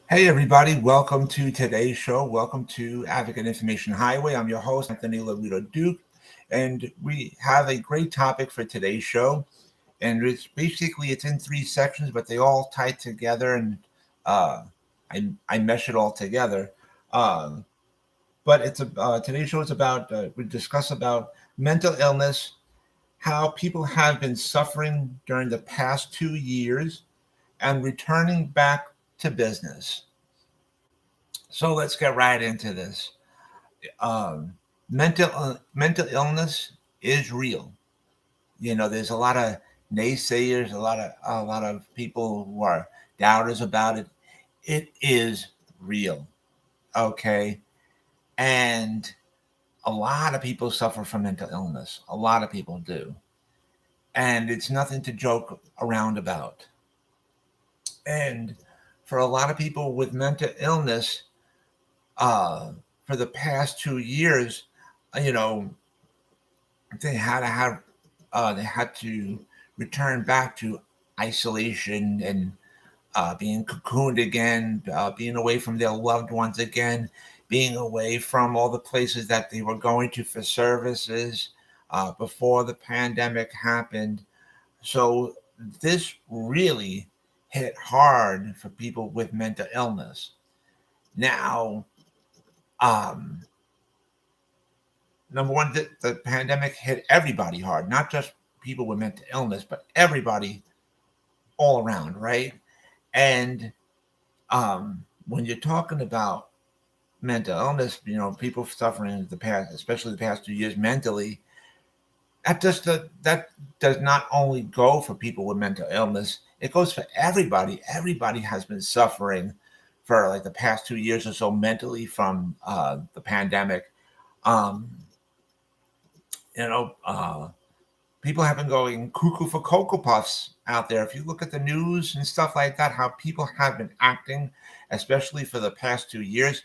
Hey, everybody, welcome to today's show. Welcome to Advocate Information Highway. I'm your host, Anthony Lorito-Duke, and we have a great topic for today's show. And it's in three sections, but they all tie together, and uh, I mesh it all together. Uh, but today's show is about we discuss about mental illness, how people have been suffering during the past 2 years, and returning back to business. So let's get right into this. Um, mental illness is real. There's a lot of naysayers, a lot of people who are doubters about it. It is real, okay? And a lot of people suffer from mental illness. A lot of people do, and it's nothing to joke around about. And for a lot of people with mental illness, uh, for the past 2 years, you know, they had to have they had to return back to isolation and being cocooned again, being away from their loved ones again, being away from all the places that they were going to for services before the pandemic happened. So this really hit hard for people with mental illness. Now, um, number one, the pandemic hit everybody hard, not just people with mental illness, but everybody all around, right? And when you're talking about mental illness, people suffering in the past, especially the past 2 years mentally, that does not only go for people with mental illness, it goes for everybody. Everybody has been suffering for like the past 2 years or so mentally from the pandemic. Um, you know, people have been going cuckoo for Cocoa Puffs out there. If you look at the news and stuff like that, how people have been acting, especially for the past 2 years,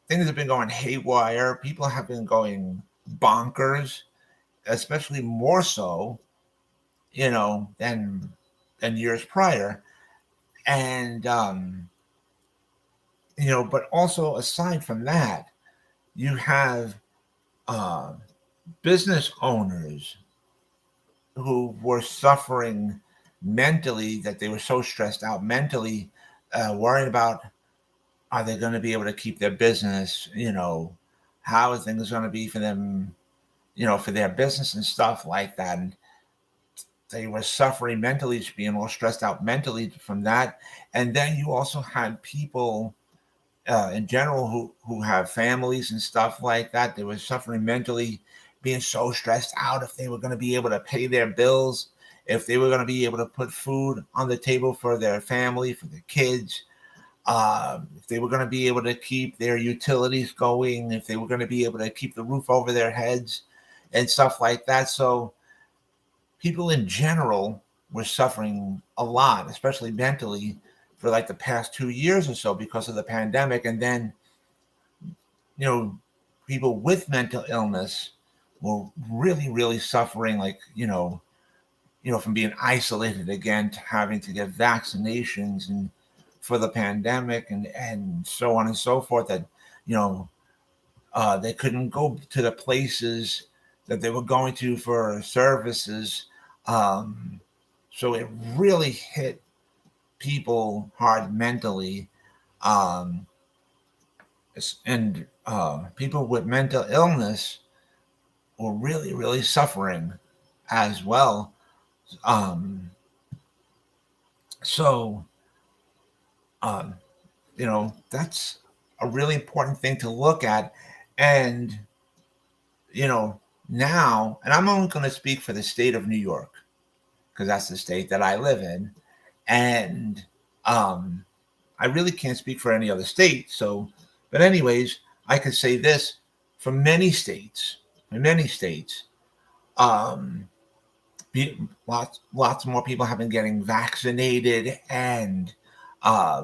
things have been going haywire. People have been going bonkers, especially more so, than years prior. And but also aside from that, you have uh, business owners who were suffering mentally, that they were so stressed out mentally, worrying about, are they going to be able to keep their business? How are things going to be for them? For their business and stuff like that. And they were suffering mentally, just being all stressed out mentally from that. And then you also had people in general who have families and stuff like that. They were suffering mentally, being so stressed out if they were going to be able to pay their bills, if they were going to be able to put food on the table for their family, for their kids, if they were going to be able to keep their utilities going, if they were going to be able to keep the roof over their heads and stuff like that. So people in general were suffering a lot, especially mentally, for like the past 2 years or so because of the pandemic. And then, you know, people with mental illness were really, really suffering, like, from being isolated again to having to get vaccinations and for the pandemic and so on and so forth, that, you know, they couldn't go to the places that they were going to for services. Um, so it really hit people hard mentally. Um, and people with mental illness were really, really suffering as well. Um, so, um, that's a really important thing to look at. And, you know, now, and I'm only going to speak for the state of New York because that's the state that I live in. And um, I really can't speak for any other state. So, but anyways, I could say this: for many states, um, lots more people have been getting vaccinated, and uh,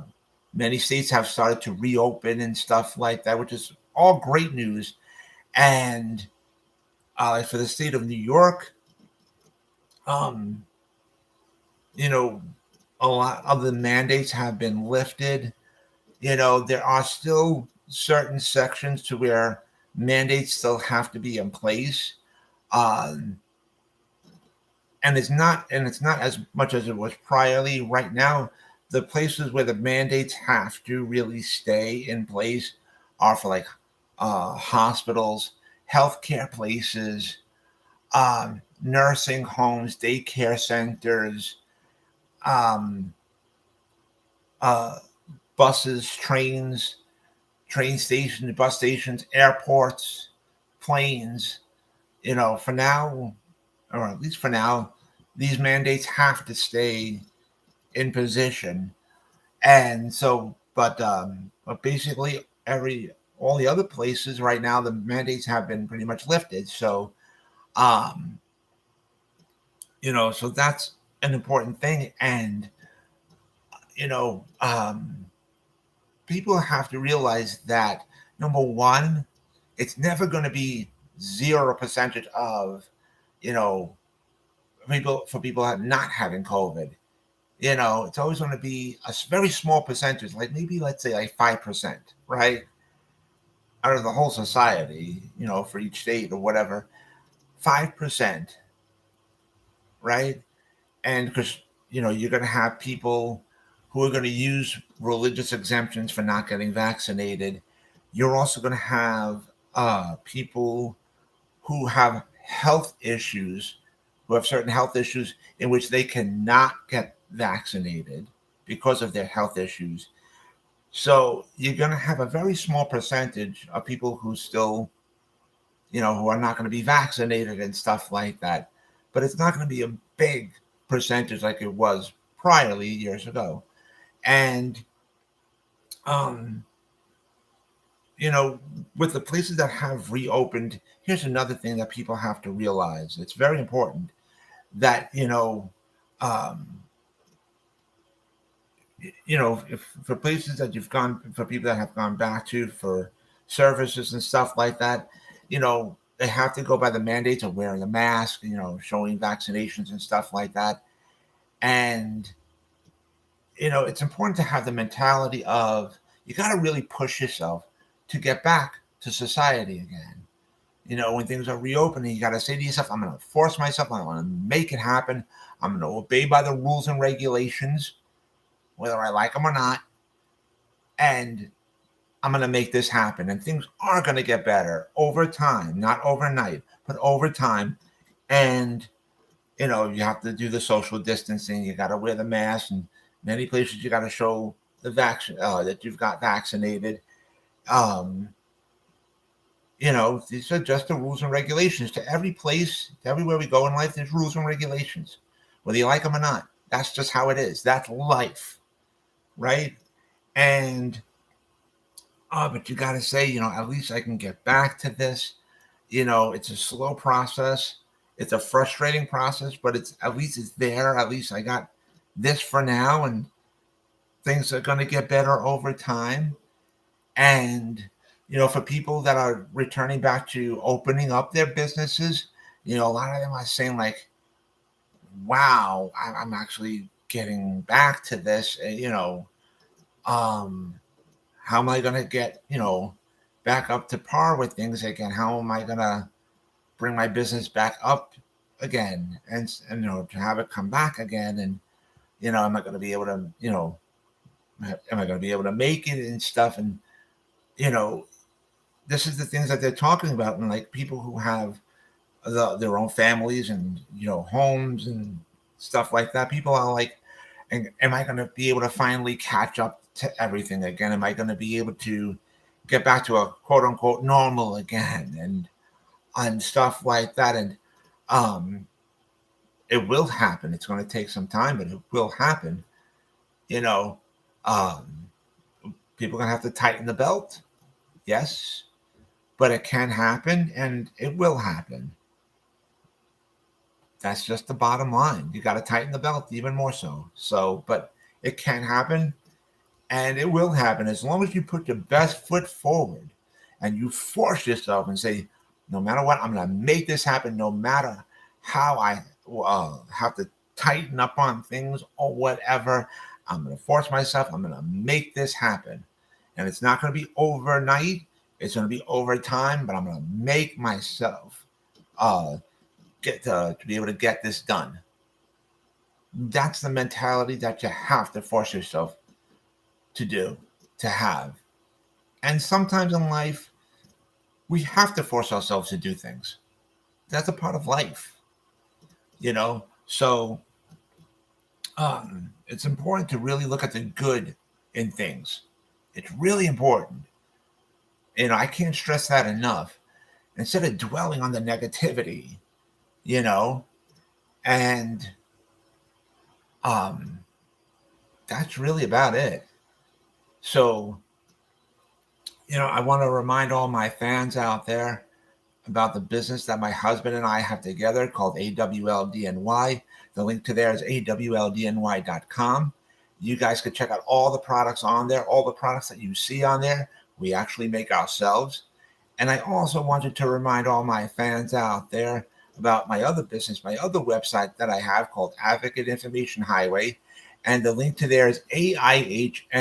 many states have started to reopen and stuff like that, which is all great news. And for the state of New York, um, you know, a lot of the mandates have been lifted. There are still certain sections to where mandates still have to be in place. Um, and it's not as much as it was priorly. Right now, the places where the mandates have to really stay in place are for like hospitals, healthcare places, nursing homes, daycare centers, um, uh, buses, train stations, bus stations, airports, planes. For now, or at least for now, these mandates have to stay in position. And so, but basically, all the other places right now, the mandates have been pretty much lifted. So, um, so that's an important thing. And you know, um, people have to realize that number one, it's never going to be 0% of you know people not having COVID. It's always going to be a very small percentage, like maybe let's say like 5%, right, out of the whole society, for each state or whatever, 5%, right? And because you're going to have people who are going to use religious exemptions for not getting vaccinated. You're also going to have people who have health issues, who have certain health issues in which they cannot get vaccinated because of their health issues. So you're going to have a very small percentage of people who still, who are not going to be vaccinated and stuff like that. But it's not going to be a big percentage like it was priorly years ago. And, um, you know, with the places that have reopened, here's another thing that people have to realize. It's very important that, um, if for places that you've gone, for people that have gone back to for services and stuff like that, they have to go by the mandates of wearing a mask, showing vaccinations and stuff like that. And, it's important to have the mentality of you got to really push yourself to get back to society again. When things are reopening, you got to say to yourself, I'm going to force myself, I'm going to make it happen. I'm going to obey by the rules and regulations, whether I like them or not. And I'm going to make this happen. And things are going to get better over time, not overnight, but over time. And, you have to do the social distancing. You got to wear the mask. And many places you got to show the vaccine that you've got vaccinated. Um, these are just the rules and regulations. To every place, to everywhere we go in life, there's rules and regulations, whether you like them or not. That's just how it is. That's life, right? And but you got to say, at least I can get back to this. It's a slow process. It's a frustrating process, but at least it's there. At least I got this for now, and things are going to get better over time. And for people that are returning back to opening up their businesses, a lot of them are saying like, "Wow, I'm actually getting back to this." Um, how am I going to get back up to par with things again? How am I going to bring my business back up again, and to have it come back again? And am I going to be able to am I going to be able to make it and stuff? And you know, this is the things that they're talking about, and like people who have their own families and homes and stuff like that. People are like, and am I going to be able to finally catch up to everything again? Am I going to be able to get back to a quote unquote normal again, and stuff like that? And um, it will happen. It's going to take some time, but it will happen. You know, um, people are going to have to tighten the belt. Yes, but it can happen, and it will happen. That's just the bottom line. You got to tighten the belt even more so. So, but it can happen, and it will happen as long as you put your best foot forward and you force yourself and say, no matter what, I'm going to make this happen. No matter how I have to tighten up on things or whatever. I'm going to force myself. I'm going to make this happen. And it's not going to be overnight. It's going to be over time, but I'm going to make myself get to be able to get this done. That's the mentality that you have to force yourself to have. And sometimes in life, we have to force ourselves to do things. That's a part of life, So it's important to really look at the good in things. It's really important. I can't stress that enough. Instead of dwelling on the negativity, and that's really about it. So, I want to remind all my fans out there about the business that my husband and I have together called AWLDNY. The link to there is awldny.com. You guys could check out all the products on there, all the products that you see on there. We actually make ourselves. And I also wanted to remind all my fans out there about my other business, my other website that I have called Advocate Information Highway. And the link to there is AIHNY.com.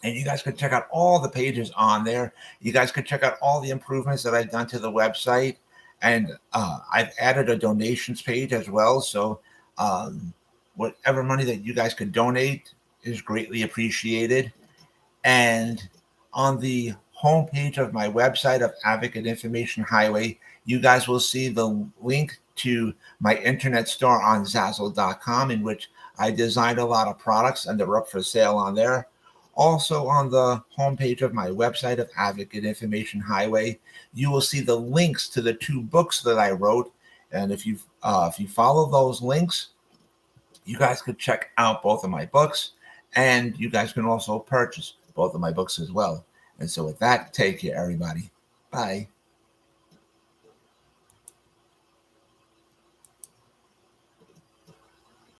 And you guys could check out all the pages on there. You guys could check out all the improvements that I've done to the website. And I've added a donations page as well. So whatever money that you guys could donate is greatly appreciated. And on the homepage of my website of Advocate Information Highway, you guys will see the link to my internet store on Zazzle.com, in which I designed a lot of products and they're up for sale on there. Also on the homepage of my website of Advocate Information Highway, you will see the links to the 2 books that I wrote. And if you follow those links, you guys could check out both of my books, and you guys can also purchase both of my books as well. And so with that, take care, everybody. Bye.